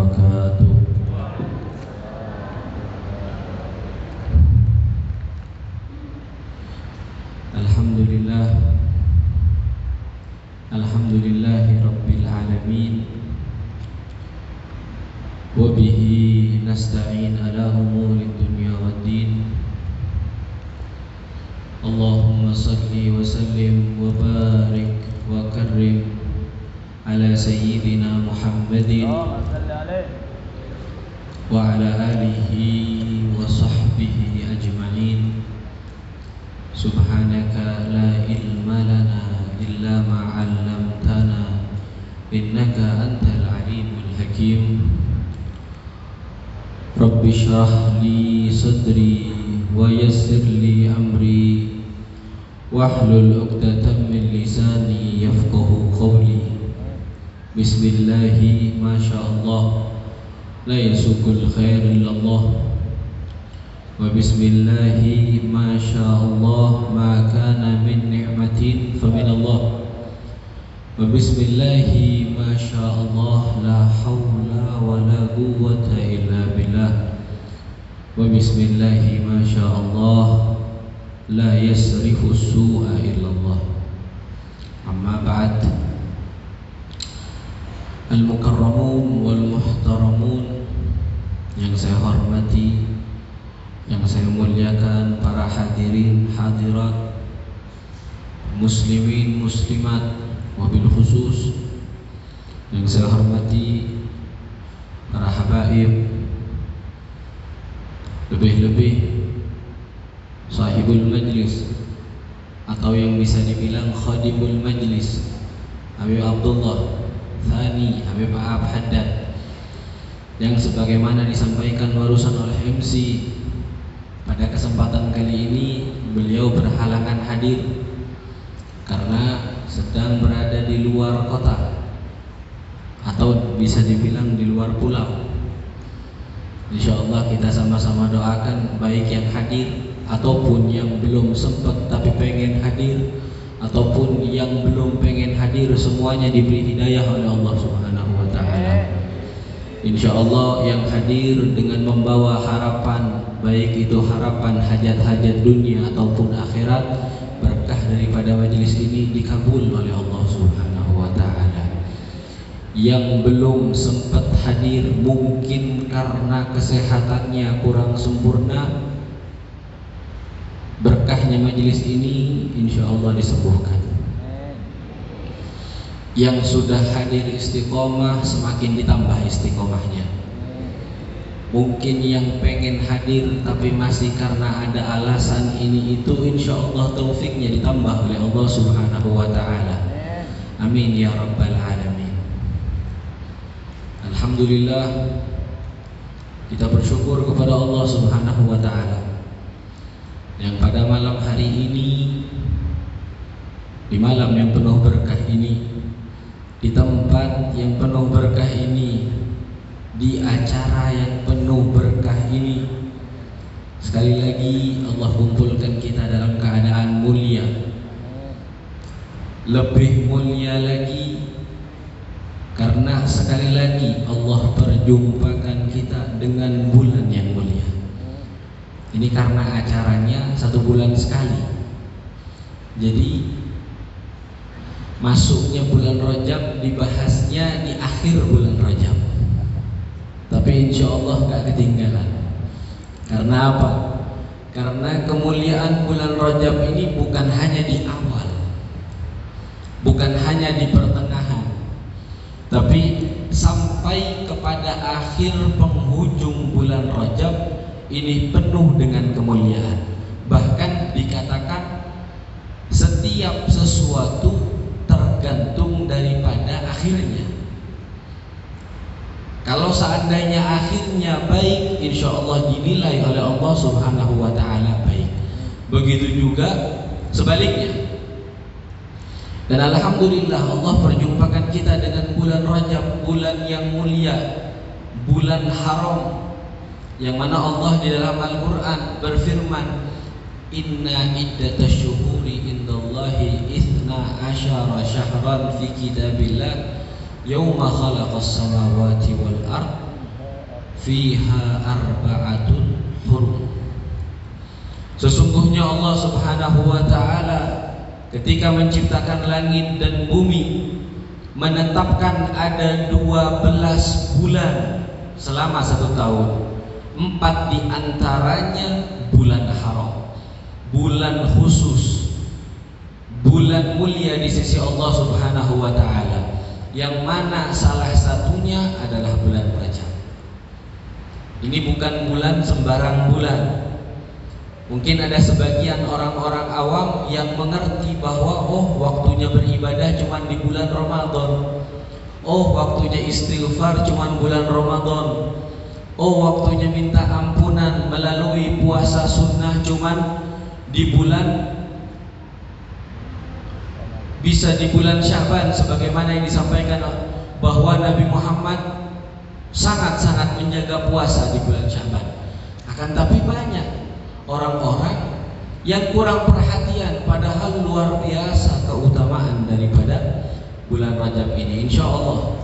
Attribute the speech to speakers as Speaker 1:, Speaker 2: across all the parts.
Speaker 1: wabarakatuh. Alhamdulillahi rabbil alamin. Wa bihi nasta'in ala umuri dunya waddin. Allahumma salli wa sallim wa barik wa karrim ala sayyidina Muhammadin wa ala alihi wa sahbihi ajma'in. Subhanaka la ilma lana illa ma 'allamtana innaka antal alimul hakim. Rabbi shrah li sadri wa yassir li amri wahlul 'uqdatam min lisani yafqahu qawli. Bismillahi masyaallah la yasukul khair illallah wa bismillahi masyaallah ma kana min ni'matin fa min Allah wa bismillahi masyaallah la haula wa la quwwata illa billah wa bismillahi masyaallah la yasrifu su'a illallah. Amma ba'd. Al-mukarramun wal muhtaramun, yang saya hormati, yang saya muliakan, para hadirin hadirat, muslimin muslimat, wabil khusus yang saya hormati para habaib, lebih-lebih sahibul majlis atau yang bisa dibilang khadimul majlis, Habib Abdullah Thani, Habib A'ab Haddad, yang sebagaimana disampaikan barusan oleh MC, pada kesempatan kali ini beliau berhalangan hadir karena sedang berada di luar kota atau bisa dibilang di luar pulau. InsyaAllah kita sama-sama doakan baik yang hadir ataupun yang belum sempat tapi pengen hadir, ataupun yang belum pengen hadir, semuanya diberi hidayah oleh Allah Subhanahu wa ta'ala. InsyaAllah yang hadir dengan membawa harapan, baik itu harapan hajat-hajat dunia ataupun akhirat, berkah daripada majelis ini dikabul oleh Allah Subhanahu wa ta'ala. Yang belum sempat hadir mungkin karena kesehatannya kurang sempurna, berkahnya majelis ini insyaallah disembuhkan. Yang sudah hadir istiqomah semakin ditambah istiqomahnya. Mungkin yang pengen hadir tapi masih karena ada alasan ini itu, insyaallah taufiknya ditambah oleh Allah Subhanahu wa ta'ala. Amin ya rabbal alamin. Alhamdulillah, kita bersyukur kepada Allah Subhanahu wa ta'ala yang pada malam hari ini, di malam yang penuh berkah ini, di tempat yang penuh berkah ini, di acara yang penuh berkah ini, sekali lagi Allah kumpulkan kita dalam keadaan mulia. Lebih mulia lagi karena sekali lagi Allah perjumpakan kita dengan bulan yang mulia. Ini karena acaranya 1 bulan sekali. Jadi masuknya bulan Rajab dibahasnya di akhir bulan Rajab. Tapi insya Allah gak ketinggalan. Karena apa? Karena kemuliaan bulan Rajab ini bukan hanya di awal, bukan hanya di pertengahan, tapi sampai kepada akhir penghujung bulan Rajab ini penuh dengan kemuliaan. Bahkan dikatakan setiap sesuatu tergantung daripada akhirnya. Kalau seandainya akhirnya baik, insya Allah dinilai oleh Allah Subhanahu wa ta'ala baik. Begitu juga sebaliknya. Dan alhamdulillah Allah perjumpakan kita dengan bulan Rajab, bulan yang mulia, bulan haram, yang mana Allah di dalam Al-Quran berfirman, Inna iddatash syuhuri indallahi ithna asyara syahran fi kitabillah Yawma khalaqas samawati wal ard fiha arba'atun hurum. Sesungguhnya Allah Subhanahu wa ta'ala ketika menciptakan langit dan bumi menetapkan ada 12 bulan selama 1 tahun. 4 diantaranya bulan haram, bulan khusus, bulan mulia di sisi Allah Subhanahu wa ta'ala, yang mana salah satunya adalah bulan Rajab. Ini bukan bulan sembarang bulan. Mungkin ada sebagian orang-orang awam yang mengerti bahwa waktunya beribadah cuma di bulan Ramadan. Waktunya istighfar cuma bulan Ramadan. Waktunya minta ampunan melalui puasa sunnah cuma di bulan, bisa di bulan Syaban, sebagaimana yang disampaikan bahwa Nabi Muhammad sangat-sangat menjaga puasa di bulan Syaban. Akan tapi banyak orang-orang yang kurang perhatian, padahal luar biasa keutamaan daripada bulan Rajab ini. Insya Allah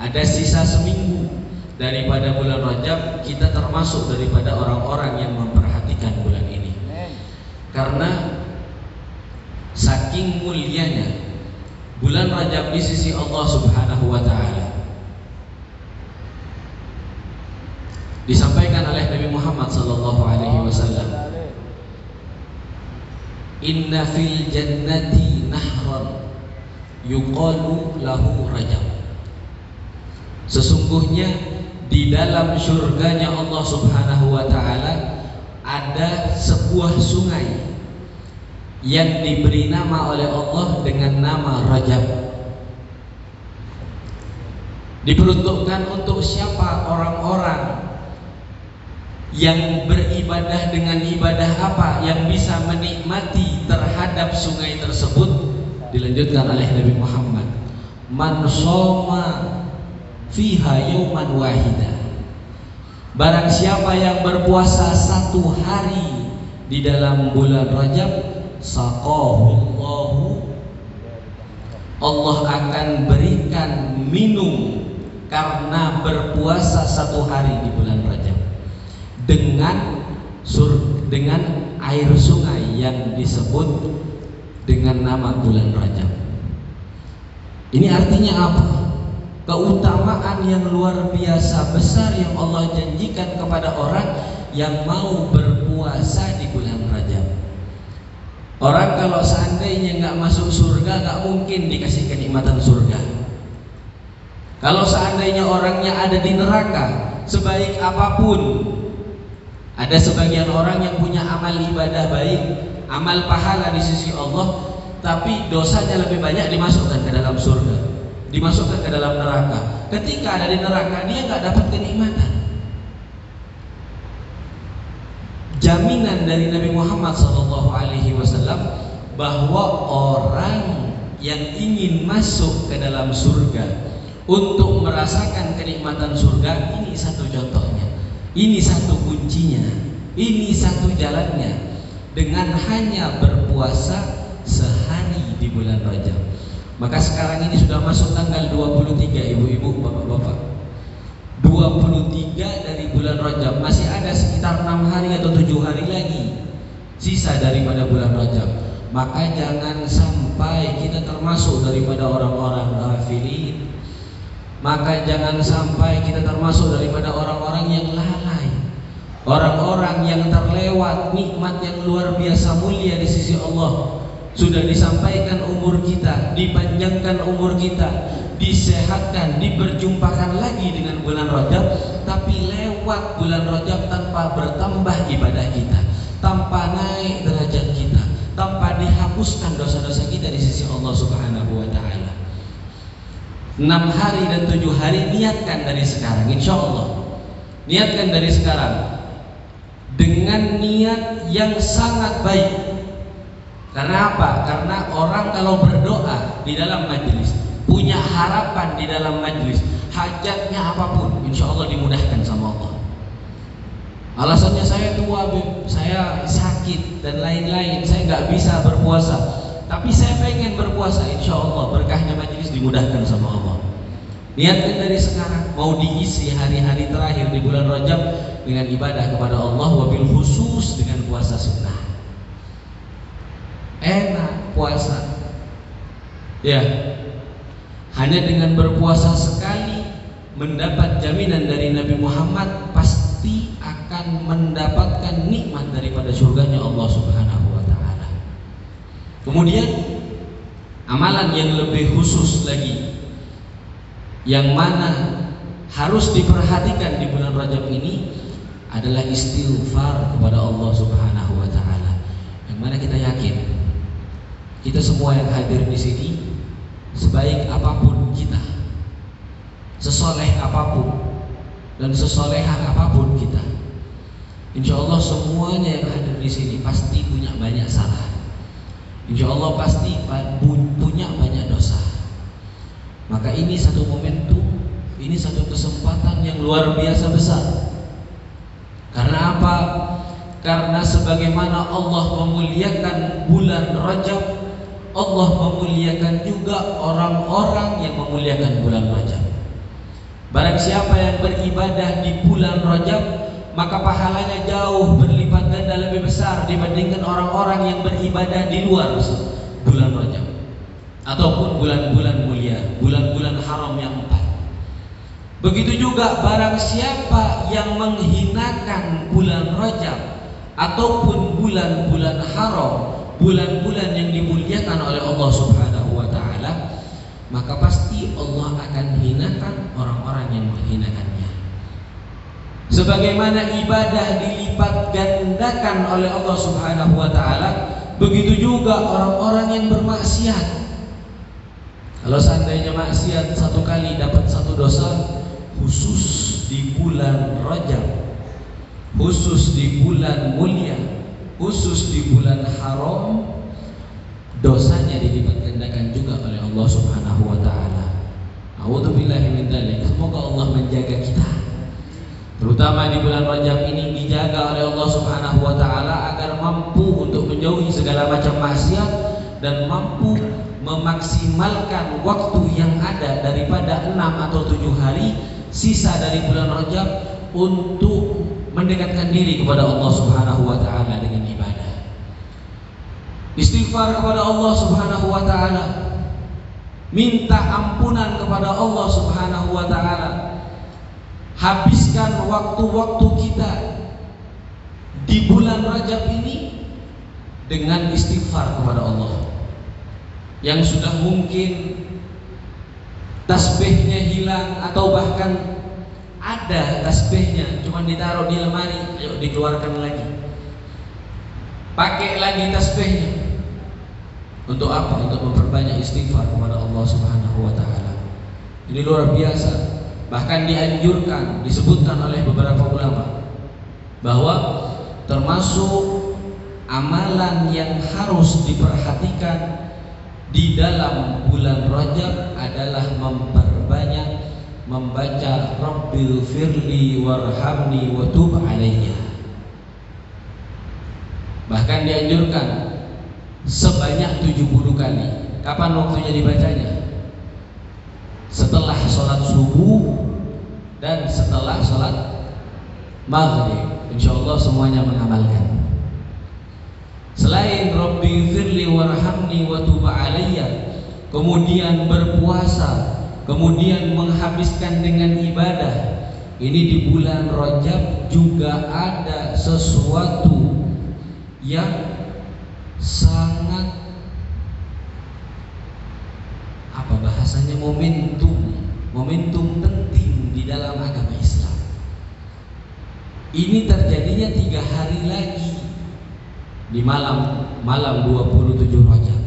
Speaker 1: ada sisa seminggu daripada bulan Rajab, kita termasuk daripada orang-orang yang memperhatikan bulan ini. Karena saking mulianya bulan Rajab di sisi Allah Subhanahu wa ta'ala. Disampaikan oleh Nabi Muhammad sallallahu alaihi wasallam, inna fil jannati nahran yuqalu lahu Rajab. Sesungguhnya di dalam surganya Allah Subhanahu wa ta'ala ada sebuah sungai yang diberi nama oleh Allah dengan nama Rajab. Diperuntukkan untuk siapa? Orang-orang yang beribadah dengan ibadah apa? Yang bisa menikmati terhadap sungai tersebut. Dilanjutkan oleh Nabi Muhammad, man shoma fiha yauman wahida. Barang siapa yang berpuasa 1 hari di dalam bulan Rajab, saqahullahu, Allah akan berikan minum karena berpuasa 1 hari di bulan Rajab dengan air sungai yang disebut dengan nama bulan Rajab. Ini artinya apa? Keutamaan yang luar biasa besar yang Allah janjikan kepada orang yang mau berpuasa di bulan Rajab. Orang kalau seandainya nggak masuk surga, nggak mungkin dikasih kenikmatan surga. Kalau seandainya orangnya ada di neraka, sebaik apapun, ada sebagian orang yang punya amal ibadah baik, amal pahala di sisi Allah, tapi dosanya lebih banyak, dimasukkan ke dalam surga, dimasukkan ke dalam neraka. Ketika ada di neraka, dia nggak dapat kenikmatan. Jaminan dari Nabi Muhammad SAW bahwa orang yang ingin masuk ke dalam surga untuk merasakan kenikmatan surga, ini satu contohnya, ini satu kuncinya, ini satu jalannya, dengan hanya berpuasa sehari di bulan Rajab. Maka sekarang ini sudah masuk tanggal 23, ibu-ibu, bapak-bapak, 23 dari bulan Rajab, masih ada sekitar 6 hari atau 7 hari lagi sisa daripada bulan Rajab. Maka jangan sampai kita termasuk daripada orang-orang ghafilin. Maka jangan sampai kita termasuk daripada orang-orang yang lalai, orang-orang yang terlewat nikmat yang luar biasa mulia di sisi Allah. Sudah disampaikan umur kita, dipanjangkan umur kita, disehatkan, diperjumpakan lagi dengan bulan Rajab, tapi lewat bulan Rajab tanpa bertambah ibadah kita, tanpa naik derajat kita, tanpa dihapuskan dosa-dosa kita di sisi Allah Subhanahu wa ta'ala. 6 hari dan 7 hari niatkan dari sekarang, insya Allah. Niatkan dari sekarang dengan niat yang sangat baik. Karena apa? Karena orang kalau berdoa di dalam majelis, punya harapan di dalam majelis, hajatnya apapun, insya Allah dimudahkan sama Allah. Alasannya saya tua, saya sakit dan lain-lain, saya nggak bisa berpuasa, tapi saya pengen berpuasa, insya Allah berkahnya majelis dimudahkan sama Allah. Niatkan dari sekarang mau diisi hari-hari terakhir di bulan Rajab dengan ibadah kepada Allah, wabil khusus dengan puasa sunnah. Enak puasa. Ya. Hanya dengan berpuasa sekali mendapat jaminan dari Nabi Muhammad pasti akan mendapatkan nikmat daripada surganya Allah Subhanahu wa taala. Kemudian amalan yang lebih khusus lagi yang mana harus diperhatikan di bulan Rajab ini adalah istighfar kepada Allah Subhanahu wa taala. Yang mana kita yakin kita semua yang hadir di sini, sebaik apapun kita, sesoleh apapun dan sesolehah apapun kita, insya Allah semuanya yang hadir di sini pasti punya banyak salah. Insya Allah pasti punya banyak dosa. Maka ini satu momentum, ini satu kesempatan yang luar biasa besar. Karena apa? Karena sebagaimana Allah memuliakan bulan Rajab, Allah memuliakan juga orang-orang yang memuliakan bulan Rajab. Barang siapa yang beribadah di bulan Rajab, maka pahalanya jauh berlipat ganda lebih besar dibandingkan orang-orang yang beribadah di luar bulan Rajab ataupun bulan-bulan mulia, bulan-bulan haram yang 4. Begitu juga barang siapa yang menghinakan bulan Rajab ataupun bulan-bulan haram, bulan-bulan yang dimuliakan oleh Allah Subhanahu wa taala, maka pasti Allah akan hinakan orang-orang yang menghinakannya. Sebagaimana ibadah dilipat gandakan oleh Allah Subhanahu wa taala, begitu juga orang-orang yang bermaksiat. Kalau seandainya maksiat satu kali dapat satu dosa, khusus di bulan Rajab, khusus di bulan mulia, khusus di bulan haram, dosanya dilipat gandakan juga oleh Allah Subhanahu wa taala. A'udzubillahi min dzalik. Semoga Allah menjaga kita, terutama di bulan Rajab ini, dijaga oleh Allah Subhanahu wa taala agar mampu untuk menjauhi segala macam maksiat dan mampu memaksimalkan waktu yang ada daripada 6 atau 7 hari sisa dari bulan Rajab untuk mendekatkan diri kepada Allah Subhanahu wa taala dengan ibadah. Istighfar kepada Allah Subhanahu wa taala, minta ampunan kepada Allah Subhanahu wa taala. Habiskan waktu-waktu kita di bulan Rajab ini dengan istighfar kepada Allah. Yang sudah mungkin tasbihnya hilang atau bahkan ada tasbihnya cuma ditaruh di lemari, ayo dikeluarkan lagi, pakai lagi tasbihnya. Untuk apa? Untuk memperbanyak istighfar kepada Allah Subhanahu wa taala. Ini luar biasa. Bahkan dianjurkan, disebutkan oleh beberapa ulama bahwa termasuk amalan yang harus diperhatikan di dalam bulan Rajab adalah memperbanyak membaca Rabbil firli warhamni wa tub alayya. Bahkan dianjurkan sebanyak 70 kali. Kapan waktunya dibacanya? Setelah sholat subuh dan setelah sholat maghrib. Insyaallah semuanya mengamalkan. Selain Rabbi firli warhamni wa tub alayya, kemudian berpuasa, kemudian menghabiskan dengan ibadah. Ini di bulan Rajab juga ada sesuatu yang sangat, apa bahasanya, momentum penting di dalam agama Islam. Ini terjadinya 3 hari lagi di malam 27 Rajab,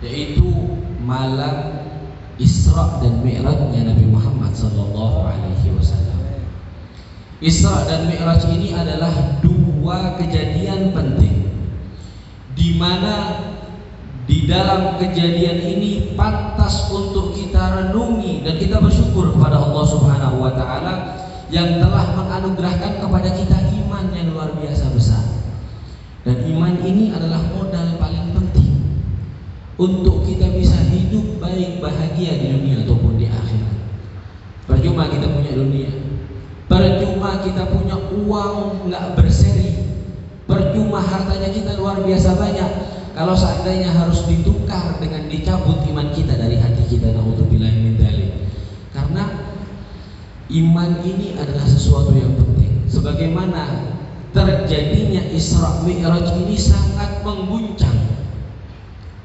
Speaker 1: yaitu malam Isra dan Mi'rajnya Nabi Muhammad sallallahu alaihi wasallam. Isra dan Mi'raj ini adalah 2 kejadian penting, di mana di dalam kejadian ini pantas untuk kita renungi dan kita bersyukur kepada Allah Subhanahu wa taala yang telah menganugerahkan kepada kita iman yang luar biasa besar. Dan iman ini adalah modal paling penting untuk kita bisa hidup baik bahagia di dunia ataupun di akhirat. Percuma kita punya dunia, percuma kita punya uang nggak berseri, percuma hartanya kita luar biasa banyak, kalau seandainya harus ditukar dengan dicabut iman kita dari hati kita, naudzubillahi min dzalik. Karena iman ini adalah sesuatu yang penting. Sebagaimana terjadinya Isra Mi'raj ini sangat mengguncang.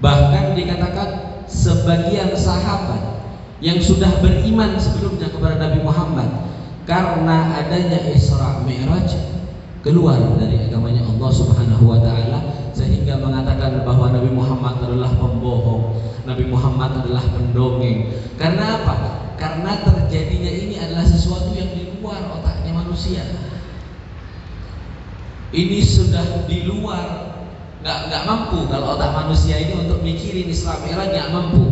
Speaker 1: Bahkan dikatakan sebagian sahabat yang sudah beriman sebelumnya kepada Nabi Muhammad, karena adanya Isra Mi'raj keluar dari agamanya Allah Subhanahu wa taala, sehingga mengatakan bahwa Nabi Muhammad adalah pembohong, Nabi Muhammad adalah pendongeng. Karena apa? Karena terjadinya ini adalah sesuatu yang di luar otaknya manusia. Ini sudah di luar, nggak mampu kalau otak manusia ini untuk mikirin Isra Mi'raj, nggak mampu.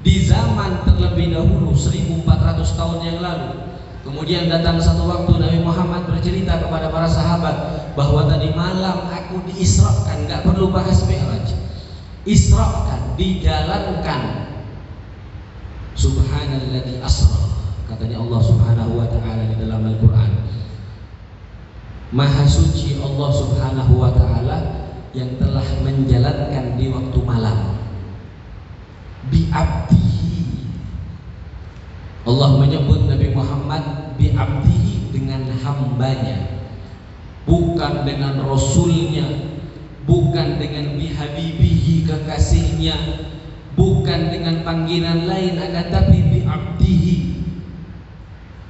Speaker 1: Di zaman terlebih dahulu 1400 tahun yang lalu, kemudian datang satu waktu Nabi Muhammad bercerita kepada para sahabat bahwa tadi malam aku diisrakan, nggak perlu bahas Mi'raj, israkan, dijalankan. Subhanalladzi asra, katanya Allah Subhanahu wa taala di dalam Al-Qur'an. Maha suci Allah Subhanahu wa taala yang telah menjalankan di waktu malam. Bi'abdihi, Allah menyebut Nabi Muhammad bi'abdihi, dengan hambanya, bukan dengan rasulnya, bukan dengan bihabibihi, kekasihnya, bukan dengan panggilan lain, akan tapi bi'abdihi,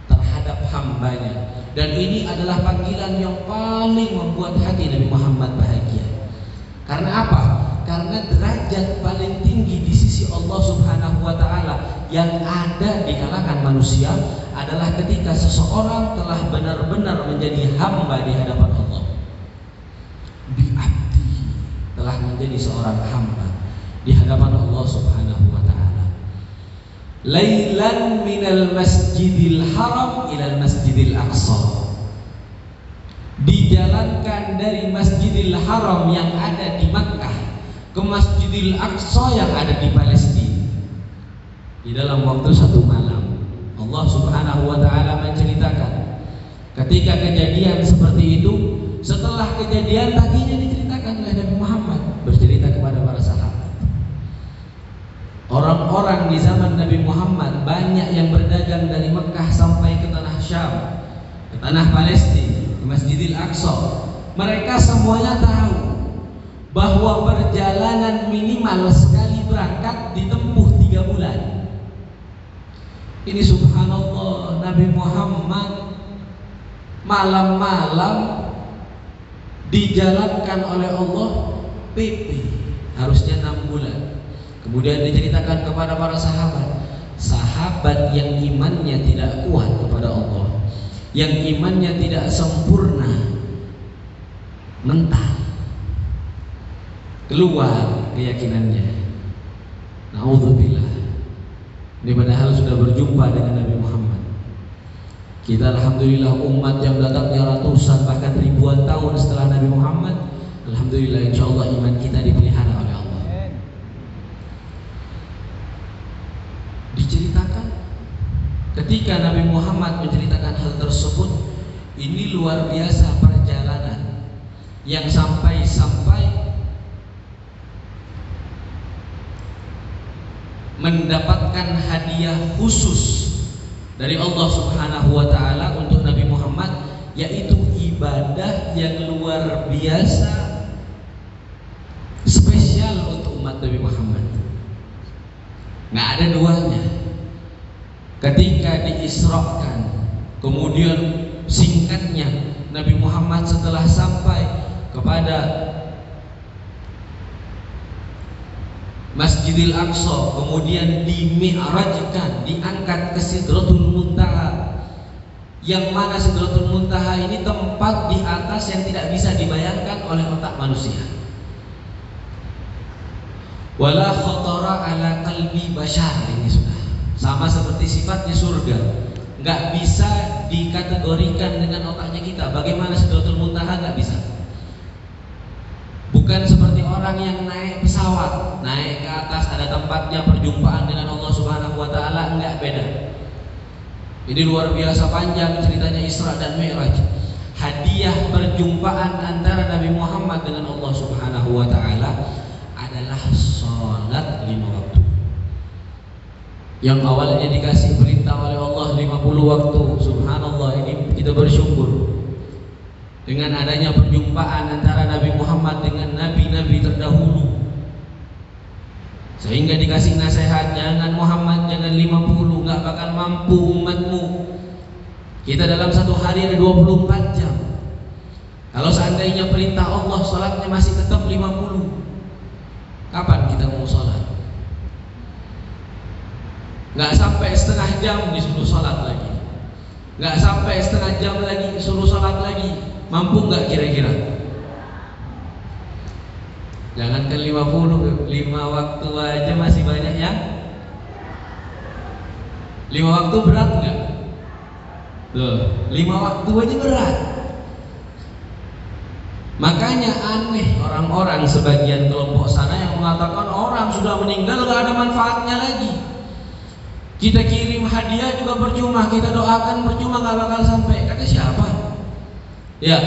Speaker 1: terhadap hambanya. Dan ini adalah panggilan yang paling membuat hati Nabi Muhammad bahagia. Karena apa? Karena derajat paling tinggi di sisi Allah Subhanahu wa taala yang ada di kalangan manusia adalah ketika seseorang telah benar-benar menjadi hamba di hadapan Allah. Bi'abdi, telah menjadi seorang hamba di hadapan Allah Subhanahu wa taala. Lailan minal masjidil haram ilal masjidil aqsa, dijalankan dari Masjidil Haram yang ada di Makkah ke Masjidil Aqsa yang ada di Palestina di dalam waktu satu malam. Allah Subhanahu wa taala menceritakan ketika kejadian seperti itu. Setelah kejadian tadinya diceritakan oleh Nabi Muhammad, bercerita kepada para sahabat. Orang-orang di zaman Nabi Muhammad banyak yang berdagang dari Mekah sampai ke tanah Syam, ke tanah Palestina, ke Masjidil Aqsa. Mereka semuanya tahu bahwa perjalanan minimal sekali berangkat ditempuh 3 bulan. Ini subhanallah, Nabi Muhammad malam-malam dijalankan oleh Allah PP, harusnya 6 bulan. Kemudian diceritakan kepada para sahabat, sahabat yang imannya tidak kuat kepada Allah, yang imannya tidak sempurna, mental, keluar keyakinannya. Naudzubillah. Ini padahal sudah berjumpa dengan Nabi Muhammad. Kita alhamdulillah umat yang datangnya ratusan bahkan ribuan tahun setelah Nabi Muhammad. Alhamdulillah, insyaallah iman kita dipelihara oleh Allah. Diceritakan ketika Nabi Muhammad menceritakan hal tersebut, ini luar biasa perjalanan yang sampai mendapatkan hadiah khusus dari Allah Subhanahu wa taala untuk Nabi Muhammad, yaitu ibadah yang luar biasa spesial untuk umat Nabi Muhammad. Nggak ada duanya. Ketika diisrakan, kemudian singkatnya Nabi Muhammad setelah sampai kepada Masjidil Aqsa, kemudian dimi'rajkan, diangkat ke Sidratul Muntaha, yang mana Sidratul Muntaha ini tempat di atas yang tidak bisa dibayangkan oleh otak manusia. Wala khatara ala qalbi bashar, ini sudah sama seperti sifatnya surga, nggak bisa dikategorikan dengan otaknya kita. Bagaimana Sidratul Muntaha? Nggak bisa. Bukan seperti orang yang naik pesawat, naik ke atas ada tempatnya perjumpaan dengan Allah Subhanahu wa taala, enggak, beda. Ini luar biasa panjang ceritanya Isra dan Mi'raj. Hadiah perjumpaan antara Nabi Muhammad dengan Allah Subhanahu wa taala adalah sholat 5 waktu. Yang awalnya dikasih perintah oleh Allah 50 waktu. Subhanallah, ini kita bersyukur dengan adanya perjumpaan antara Nabi Muhammad dengan nabi-nabi terdahulu, sehingga dikasih nasihat, jangan Muhammad, jangan 50, nggak bakal mampu umatmu. Kita dalam satu hari ada 24 jam. Kalau seandainya perintah Allah sholatnya masih tetap 50, kapan kita mau sholat? Nggak sampai setengah jam disuruh sholat lagi, nggak sampai setengah jam lagi disuruh sholat lagi. Mampu nggak kira-kira? Jangankan 50, 5 waktu aja masih banyak yang 5 waktu berat nggak? Loh, 5 waktu aja berat. Makanya aneh orang-orang sebagian kelompok sana yang mengatakan orang sudah meninggal nggak ada manfaatnya lagi. Kita kirim hadiah juga percuma, kita doakan percuma, nggak bakal sampai. Kata siapa? Ya,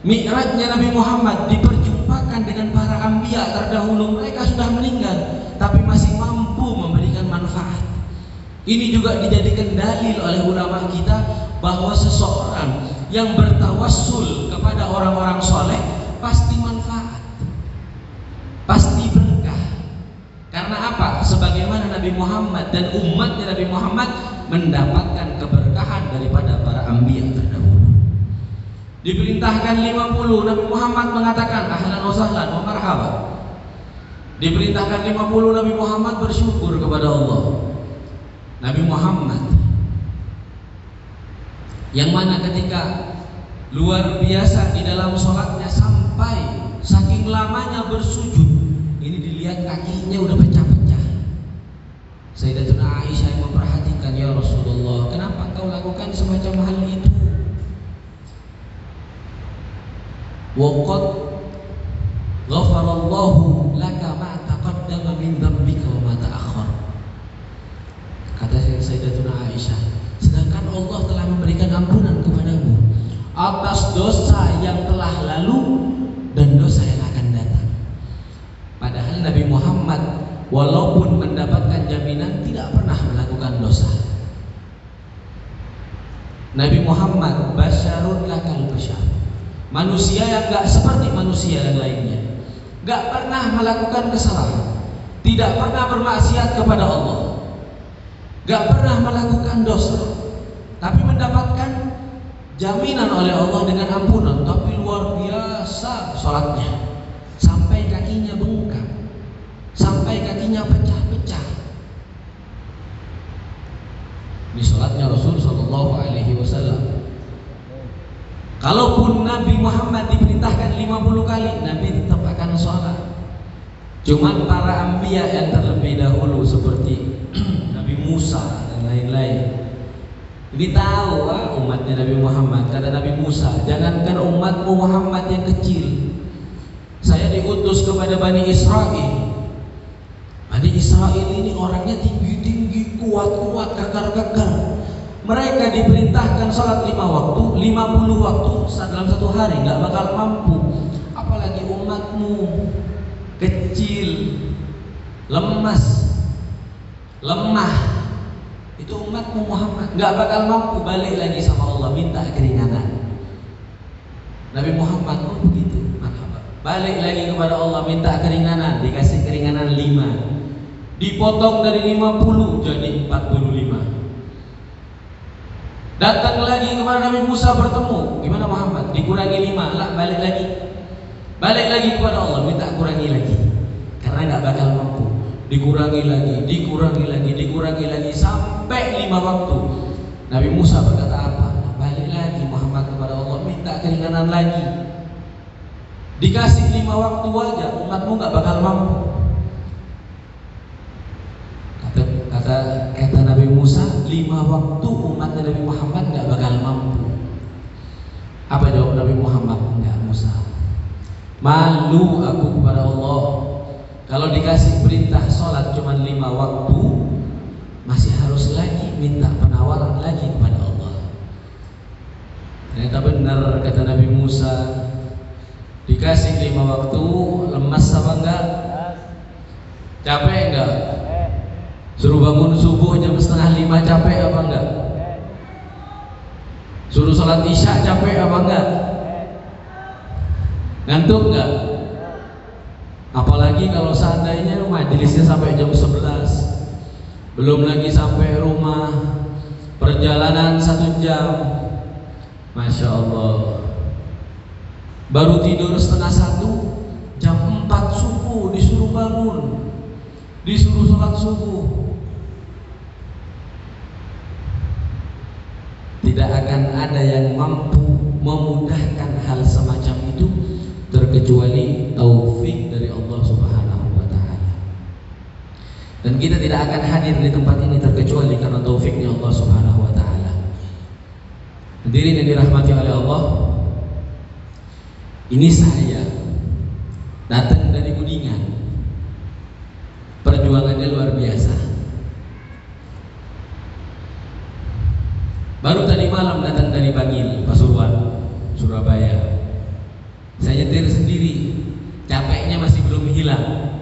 Speaker 1: Mi'rajnya Nabi Muhammad diperjumpakan dengan para anbiya terdahulu. Mereka sudah meninggal tapi masih mampu memberikan manfaat. Ini juga dijadikan dalil oleh ulama kita bahwa seseorang yang bertawassul kepada orang-orang soleh pasti manfaat, pasti berkah. Karena apa? Sebagaimana Nabi Muhammad dan umatnya Nabi Muhammad mendapatkan keberkahan daripada para anbiya terdahulu. Diperintahkan 50, Nabi Muhammad mengatakan ahlan wa sahlan wa marhaba. Diperintahkan 50, Nabi Muhammad bersyukur kepada Allah. Nabi Muhammad yang mana ketika luar biasa di dalam sholatnya sampai saking lamanya bersujud, ini dilihat kakinya udah pecah-pecah. Sayyidatuna Aisyah yang memperhatikan, ya Rasulullah, kenapa engkau lakukan semacam hal itu? Waqad ghafarallahu laka ma taqaddama min dzambika wa ma ta'akhkhar. Kata Sayyidatuna Aisyah, sedangkan Allah telah memberikan ampunan kepadamu atas dosa yang telah lalu dan dosa yang akan datang. Padahal Nabi Muhammad walaupun mendapatkan jaminan tidak pernah melakukan dosa. Nabi Muhammad basyarun lakal basyar, manusia yang gak seperti manusia yang lainnya, gak pernah melakukan kesalahan, tidak pernah bermaksiat kepada Allah, gak pernah melakukan dosa, tapi mendapatkan jaminan oleh Allah dengan ampunan. Tapi luar biasa sholatnya, sampai kakinya bengkak, sampai kakinya pecah-pecah. Ini sholatnya Rasul Sallallahu Alaihi Wasallam. Kalaupun Nabi Muhammad diperintahkan 50 kali, Nabi tetap akan sholat. Cuman para anbiya yang terlebih dahulu seperti Nabi Musa dan lain-lain, ini tahu umatnya Nabi Muhammad. Kata Nabi Musa, jangankan umatmu Muhammad yang kecil, saya diutus kepada Bani Israel. Bani Israel ini orangnya tinggi-tinggi, kuat-kuat, gagar-gagar. Mereka diperintahkan sholat 5 waktu, 50 waktu dalam satu hari, nggak bakal mampu. Apalagi umatmu kecil, lemas, lemah. Itu umatmu Muhammad nggak bakal mampu. Balik lagi sama Allah, minta keringanan. Nabi Muhammad pun begitu. Balik lagi kepada Allah, minta keringanan. Dikasih keringanan 5, dipotong dari 50 jadi 45. Datang lagi kepada Nabi Musa bertemu, gimana Muhammad? Dikurangi 5, lah balik lagi. Balik lagi kepada Allah, minta kurangi lagi, karena nggak bakal mampu. Dikurangi lagi, dikurangi lagi, dikurangi lagi sampai 5 waktu. Nabi Musa berkata apa? Balik lagi Muhammad kepada Allah, minta keringanan lagi. Dikasih 5 waktu aja, umatmu nggak bakal mampu. Kata Nabi Musa, 5 waktu umat Nabi Muhammad nggak bakal mampu. Apa jawab Nabi Muhammad? Enggak, Musa, malu aku kepada Allah. Kalau dikasih perintah sholat cuma 5 waktu, masih harus lagi minta penawaran lagi kepada Allah. Ternyata benar kata Nabi Musa, dikasih 5 waktu, lemas apa enggak? Capek enggak? Suruh bangun subuh jam 4:30 capek apa enggak? Suruh sholat isya capek apa enggak? Ngantuk enggak? Apalagi kalau seandainya majelisnya sampai jam 11, belum lagi sampai rumah, perjalanan 1 jam. Masya Allah. Baru tidur 1:30, jam 4 subuh disuruh bangun, disuruh sholat subuh. Tidak akan ada yang mampu memudahkan hal semacam itu terkecuali taufik dari Allah Subhanahu wa taala. Dan kita tidak akan hadir di tempat ini terkecuali karena taufiknya Allah Subhanahu wa taala. Hadirin yang dirahmati oleh Allah, ini saya datang dari Kuningan. Perjuangannya luar biasa. Baru tadi malam datang dari Bangil, Pasuruan, Surabaya. Saya nyetir sendiri, capeknya masih belum hilang.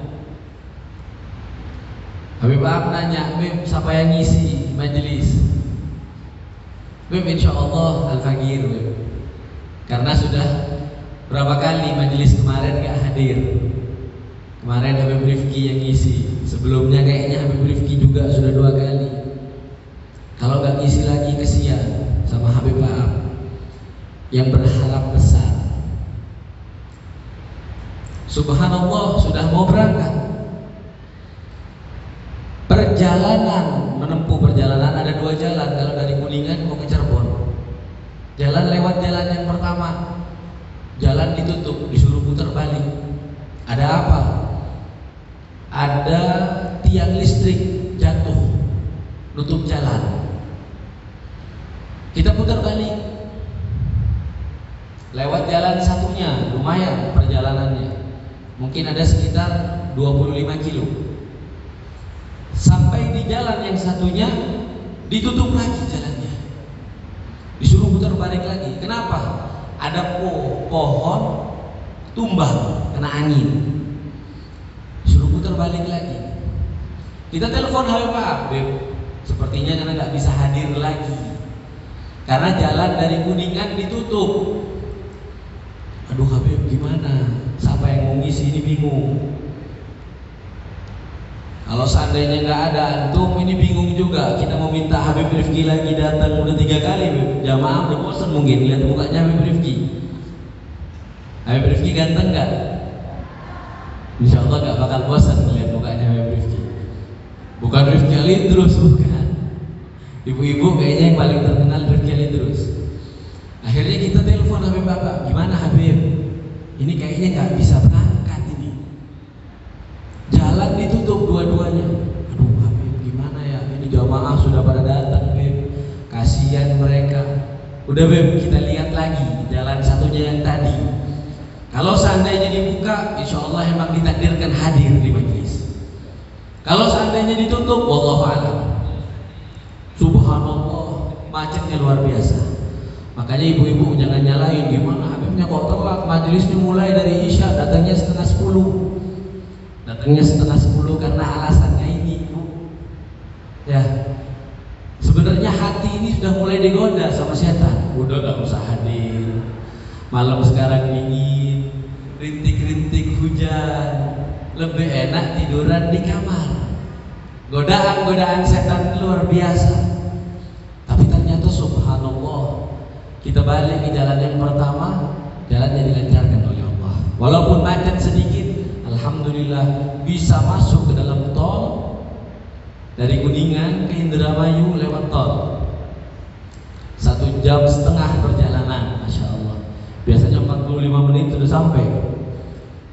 Speaker 1: Habib Ab nanya, Beb, siapa yang ngisi majelis? Beb, insya Allah Al-Fagir, Beb. Karena sudah berapa kali majelis kemarin gak hadir. Kemarin Habib Rifki yang ngisi, sebelumnya kayaknya Habib Rifki juga sudah 2 kali. Kalau gak ngisi lagi kesian sama Habib Ab yang berharap besar. Subhanallah, sudah mau berangkat. Perjalanan, menempuh perjalanan ada 2 jalan kalau dari Kuningan mau ke Cirebon. Jalan lewat jalan yang pertama, jalan ditutup, disuruh putar balik. Ada apa? Ada tiang listrik jatuh, nutup jalan. Kita putar balik, lewat jalan satunya, lumayan perjalanannya, mungkin ada sekitar 25 kilo. Sampai di jalan yang satunya ditutup lagi jalannya, disuruh putar balik lagi. Kenapa? Ada pohon tumbang kena angin, disuruh putar balik lagi. Kita telepon Habib Abib, sepertinya karena nggak bisa hadir lagi karena jalan dari Kuningan ditutup. Aduh Habib, gimana? Siapa yang mau ngisi, ini bingung. Kalau seandainya nggak ada antum, ini bingung juga. Kita mau minta Habib Rifki lagi datang, udah 3 kali jamaah udah bosan mungkin lihat mukanya Habib Rifki. Habib Rifki ganteng nggak? Insya Allah nggak bakal bosan melihat mukanya Habib Rifki. Bukan Rifki Alidrus, bukan. Ibu-ibu kayaknya yang paling terkenal Rifki Alidrus. Akhirnya kita telepon Habib Bapak, gimana Habib? Ini kayaknya nggak bisa berangkat ini. Jalan ditutup dua-duanya. Aduh Habib, gimana ya? Ini jamaah sudah pada datang, Beb. Kasihan mereka. Udah Beb, kita lihat lagi jalan satunya yang tadi. Kalau seandainya dibuka, insya Allah emang ditakdirkan hadir di majelis. Kalau seandainya ditutup, wallahu a'lam. Subhanallah, macetnya luar biasa. Makanya ibu-ibu jangan nyalain, gimana Habibnya kok telat, majelisnya mulai dari Isya, datangnya 9:30. Datangnya 9:30 karena alasannya ini, Bu. Ya. Sebenarnya hati ini sudah mulai digoda sama setan. Udah gak usah hadir. Malam sekarang dingin, rintik-rintik hujan, lebih enak tiduran di kamar. Godaan-godaan setan luar biasa. Tapi ternyata subhanallah, kita balik ke jalan yang pertama, jalan yang dilancarkan oleh Allah. Walaupun macet sedikit, alhamdulillah bisa masuk ke dalam tol dari Kuningan ke Indramayu lewat tol. 1,5 jam perjalanan, masya Allah. Biasanya 45 menit sudah sampai.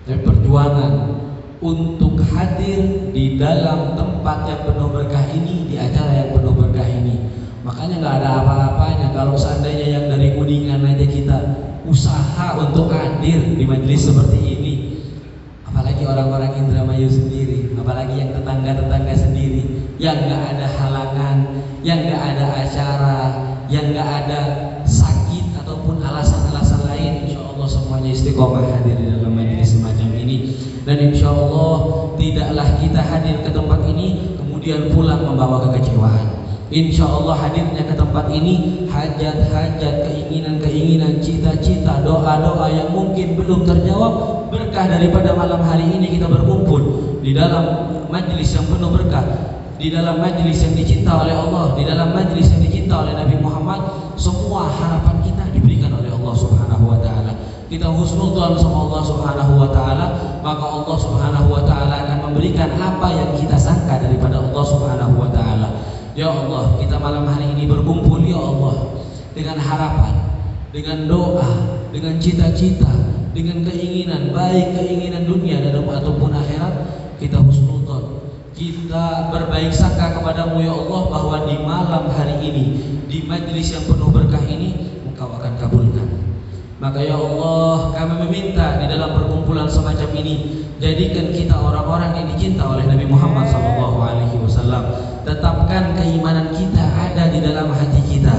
Speaker 1: Tapi perjuangan untuk hadir di dalam tempat yang penuh berkah ini, di acara yang penuh berkah ini. Makanya nggak ada apa-apanya kalau seandainya yang dari Kuningan aja kita usaha untuk hadir di majelis seperti ini. Apalagi orang-orang Indramayu sendiri, apalagi yang tetangga-tetangga sendiri. yang gak ada halangan, yang gak ada acara, yang gak ada sakit ataupun alasan-alasan lain, insya Allah semuanya istiqomah hadir di dalam majelis semacam ini. Dan insya Allah tidaklah kita hadir ke tempat ini kemudian pulang membawa kekecewaan. Insya Allah hadirnya ke tempat ini hajat-hajat, keinginan-keinginan, cita-cita, doa-doa yang mungkin belum terjawab, berkah daripada malam hari ini kita berkumpul di dalam majelis yang penuh berkah, di dalam majelis yang dicinta oleh Allah, di dalam majelis yang dicinta oleh Nabi Muhammad. Semua harapan kita diberikan oleh Allah Subhanahu wa taala. Kita husnudzon sama Allah Subhanahu wa taala, maka Allah Subhanahu wa taala akan memberikan apa yang kita sangka daripada Allah Subhanahu wa taala. Ya Allah, kita malam hari ini berkumpul ya Allah dengan harapan, dengan doa, dengan cita-cita, dengan keinginan, baik keinginan dunia dan ataupun akhirat. Kita husnudzon, kita berbaik sangka kepadamu ya Allah, bahwa di malam hari ini, di majelis yang penuh berkah ini, Engkau akan kabulkan. Maka ya Allah, kami meminta di dalam perkumpulan semacam ini, jadikan kita orang-orang yang dicinta oleh Nabi Muhammad SAW. Tetapkan keimanan kita ada di dalam hati kita.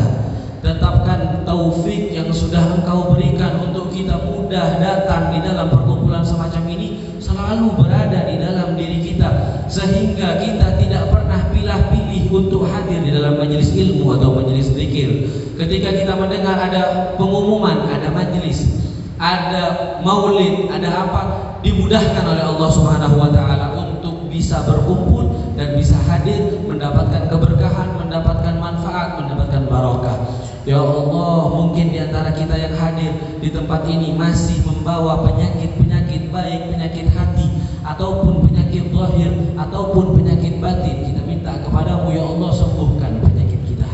Speaker 1: Tetapkan taufik yang sudah Engkau berikan untuk kita mudah datang di dalam perkumpulan semacam ini selalu berada di dalam diri kita, sehingga kita tidak pernah pilih-pilih untuk hadir di dalam majelis ilmu atau majelis zikir. Ketika kita mendengar ada pengumuman, ada majelis, ada maulid, ada apa, dimudahkan oleh Allah Subhanahu wa taala untuk bisa berkumpul dan bisa hadir, mendapatkan keberkahan, mendapatkan manfaat, mendapatkan barokah. Ya Allah, mungkin di antara kita yang hadir di tempat ini masih membawa penyakit-penyakit, baik penyakit hati ataupun penyakit zahir ataupun penyakit batin. Kita minta kepadamu ya Allah, sembuhkan penyakit kita,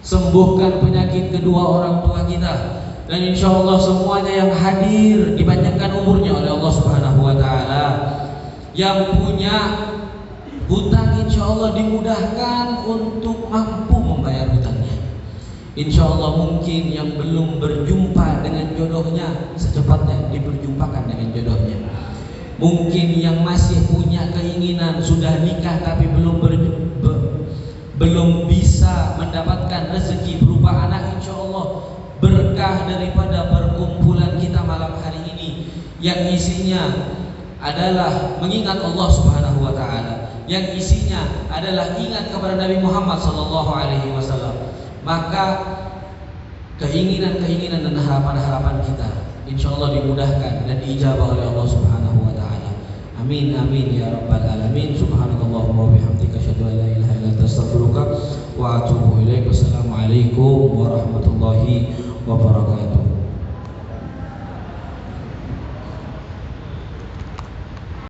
Speaker 1: sembuhkan penyakit kedua orang tua kita. Dan insya Allah semuanya yang hadir dipanjangkan umurnya oleh Allah Subhanahu wa taala. Yang punya hutang insya Allah dimudahkan untuk mampu membayar hutangnya. Insya Allah mungkin yang belum berjumpa dengan jodohnya, secepatnya diperjumpakan dengan jodohnya. Mungkin yang masih punya keinginan sudah nikah tapi belum bisa mendapatkan rezeki berupa anak, insya Allah berkah daripada perkumpulan kita malam hari ini yang isinya adalah mengingat Allah Subhanahu wa taala, yang isinya adalah ingat kepada Nabi Muhammad sallallahu alaihi wasallam, maka keinginan-keinginan dan harapan-harapan kita insyaallah dimudahkan dan diijabah oleh Allah Subhanahu wa taala. Amin amin ya rabbal alamin. Subhanakallahumma wa bihamdika asyhadu an la ilaha illa anta astaghfiruka wa atubu ilaik. Wassalamualaikum warahmatullahi wabarakatuh.